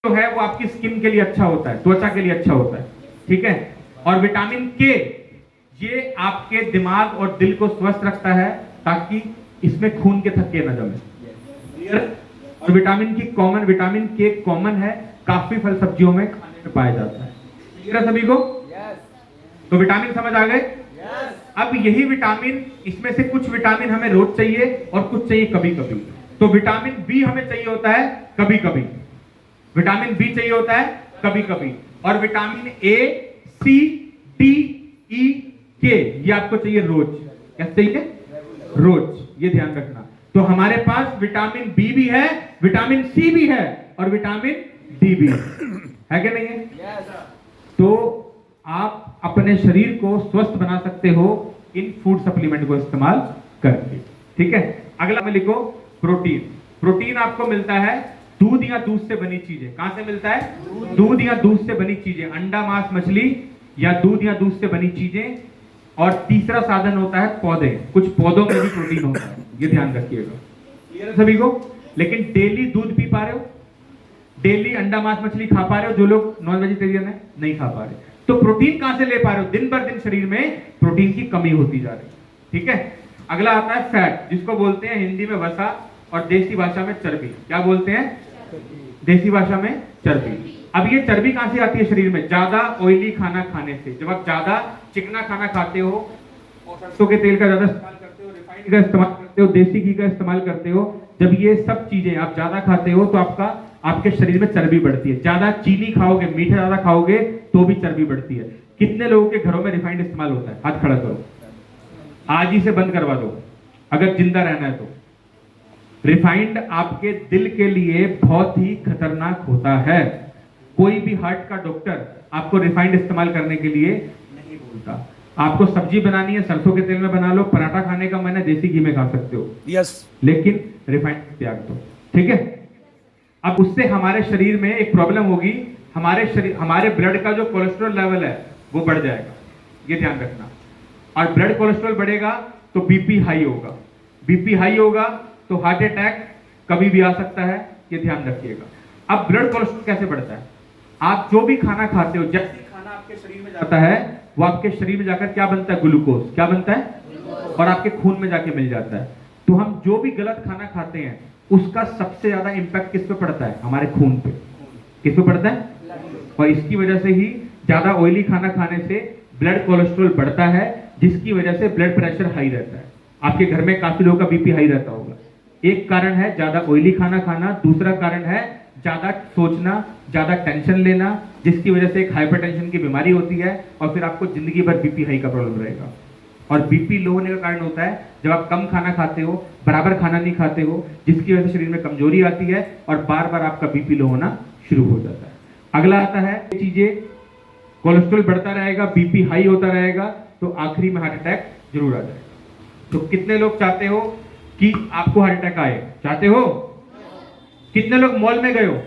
जो है वो आपकी स्किन के लिए अच्छा होता है, त्वचा के लिए अच्छा होता है, ठीक है। और विटामिन के ये आपके दिमाग और दिल को स्वस्थ रखता है ताकि इसमें खून के थक्के न जमे, क्लियर। और विटामिन के कॉमन है, काफी फल सब्जियों में खाने में पाया जाता है, क्लियर है सभी को। तो विटामिन समझ आ गए। अब यही विटामिन, इसमें से कुछ विटामिन हमें रोज चाहिए और कुछ चाहिए कभी कभी। तो विटामिन बी हमें चाहिए होता है कभी कभी, विटामिन बी चाहिए होता है कभी कभी। और विटामिन ए, सी, डी, ई, के ये आपको चाहिए रोज। क्या चाहिए? रोज, ये ध्यान रखना। तो हमारे पास विटामिन बी भी है, विटामिन सी भी है और विटामिन डी भी है कि नहीं है? तो आप अपने शरीर को स्वस्थ बना सकते हो इन फूड सप्लीमेंट को इस्तेमाल करके, ठीक है। अगला में लिखो प्रोटीन। प्रोटीन आपको मिलता है दूध या दूध से बनी चीजें। कहां से मिलता है? दूध या दूध से बनी चीजें, अंडा, मांस, मछली या दूध या दूध से बनी चीजें। और तीसरा साधन होता है पौधे, कुछ पौधों में भी प्रोटीन होता है, ये ध्यान रखिएगा, क्लियर है सभी को। लेकिन डेली दूध पी पा रहे हो, डेली अंडा, मांस, मछली खा पा रहे हो? जो लोग नॉन वेजिटेरियन है नहीं खा पा रहे, तो प्रोटीन कहां से ले पा रहे हो? दिन बर दिन शरीर में प्रोटीन की कमी होती जा रही, ठीक है। अगला आता है फैट, जिसको बोलते हैं हिंदी में वसा और देसी भाषा में चर्बी। क्या बोलते हैं? देसी भाषा में चर्बी। अब ये चर्बी कहां से आती है शरीर में? ज्यादा ऑयली खाना खाने से। जब आप ज्यादा चिकना खाना खाते हो, सरसों के तेल का ज्यादा इस्तेमाल करते हो, रिफाइंड का इस्तेमाल करते हो, देसी घी का इस्तेमाल करते हो, जब ये सब चीजें आप ज्यादा खाते हो तो आपके शरीर में चर्बी बढ़ती है। ज्यादा चीनी खाओगे, मीठा ज्यादा खाओगे तो भी चर्बी बढ़ती है। कितने लोगों के घरों में रिफाइंड इस्तेमाल होता है? हाथ खड़ा करो, आज ही से बंद करवा दो अगर जिंदा रहना है तो। रिफाइंड आपके दिल के लिए बहुत ही खतरनाक होता है। कोई भी हार्ट का डॉक्टर आपको रिफाइंड इस्तेमाल करने के लिए नहीं बोलता। आपको सब्जी बनानी है, सरसों के तेल में बना लो। पराठा खाने का मन है, देसी घी में खा सकते हो, यस, लेकिन रिफाइंड त्याग दो, ठीक है। अब उससे हमारे शरीर में एक प्रॉब्लम होगी, हमारे ब्लड का जो कोलेस्ट्रॉल लेवल है वो बढ़ जाएगा, ये ध्यान रखना। और ब्लड कोलेस्ट्रॉल बढ़ेगा तो बीपी हाई होगा, बीपी हाई होगा तो हार्ट अटैक कभी भी आ सकता है, ये ध्यान रखिएगा। अब ब्लड कोलेस्ट्रॉल कैसे बढ़ता है? आप जो भी खाना खाते हो, जैसे खाना आपके शरीर में जाता है वो आपके शरीर में जाकर क्या बनता है? ग्लूकोज। क्या बनता है? और आपके खून में जाके मिल जाता है। तो हम जो भी गलत खाना खाते हैं उसका सबसे ज्यादा इंपैक्ट किस पे पड़ता है? हमारे खून पे। किस पे पड़ता है? और इसकी वजह से ही ज्यादा ऑयली खाना खाने से ब्लड कोलेस्ट्रॉल बढ़ता है, जिसकी वजह से ब्लड प्रेशर हाई रहता है। आपके घर में काफी लोगों का बीपी हाई रहता होगा। एक कारण है ज्यादा ऑयली खाना खाना, दूसरा कारण है ज्यादा सोचना, ज्यादा टेंशन लेना, जिसकी वजह से एक हाइपरटेंशन की बीमारी होती है और फिर आपको जिंदगी भर बीपी हाई का प्रॉब्लम रहेगा। और बीपी लो होने का कारण होता है जब आप कम खाना खाते हो, बराबर खाना नहीं खाते हो, जिसकी वजह से शरीर में कमजोरी आती है और बार बार आपका बीपी लो होना शुरू हो जाता है। अगला आता है चीजें, कोलेस्ट्रॉल बढ़ता रहेगा, बीपी हाई होता रहेगा तो आखिरी में हार्ट अटैक जरूर आ जाएगा। तो कितने लोग चाहते हो कि आपको हार्ट अटैक आए? चाहते हो? कितने लोग मॉल में गए हो?